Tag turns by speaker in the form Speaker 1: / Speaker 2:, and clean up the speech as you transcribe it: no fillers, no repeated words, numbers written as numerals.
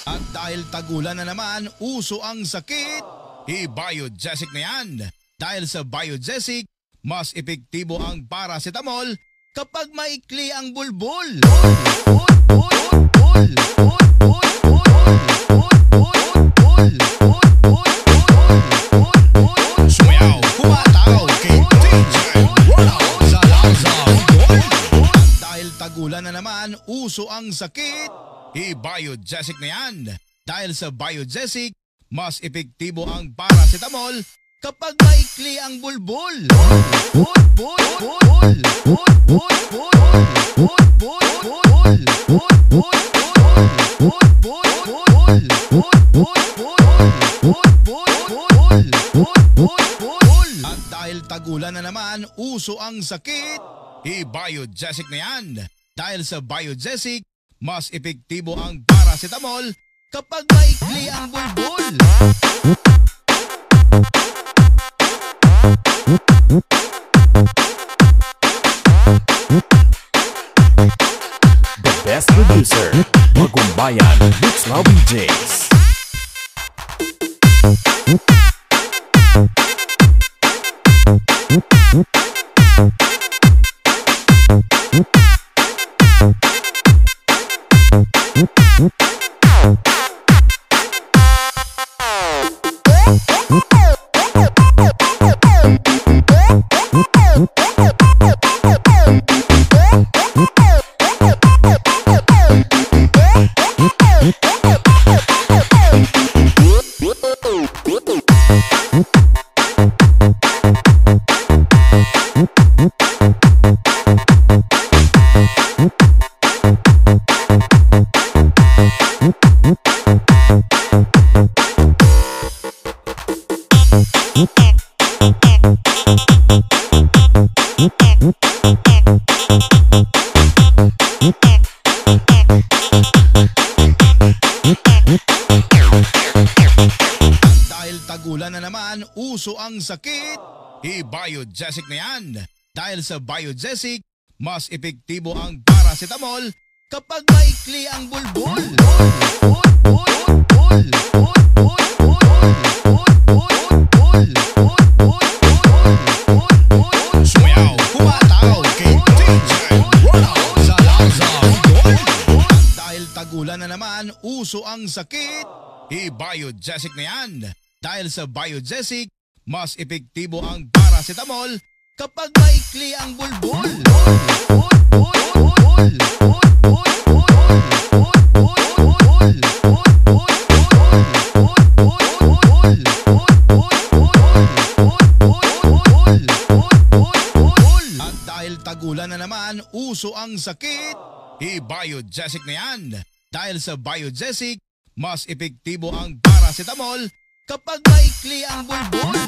Speaker 1: At dahil tagulan na naman, uso ang sakit, i-Biogesic na yan. Dahil sa Biogesic, mas epektibo ang paracetamol kapag maikli ang bulbul. Sumayaw, kumataw kay DJ Ronald Salazar. At dahil tagulan na naman, uso ang sakit, i-Biogesic na yan. Dahil sa Biogesic, mas epektibo ang paracetamol kapag maikli ang bulbul. At dahil tagulan na naman, uso ang sakit, i-Biogesic na yan. Dahil sa Biogesic, mas epektibo ang paracetamol kapag maikli ang bulbul.
Speaker 2: The best producer, Magumbayan, Bixlaw DJs.
Speaker 1: Dahil tagulan na naman, uso ang sakit, i-Biogesic na yan. Dahil sa Biogesic, mas epektibo ang paracetamol kapag maikli ang bulbul. Sumayaw, kumataw kay DJ Ronald Salazar. At dahil tagulan na naman, uso ang sakit, i-Biogesic na yan. Dahil sa Biogesic, mas epektibo ang paracetamol kapag maikli ang bulbul. At dahil tagulan na naman, uso ang sakit, i-Biogesic na yan. Dahil sa Biogesic, mas epektibo ang paracetamol kapag maikli ang bulbul.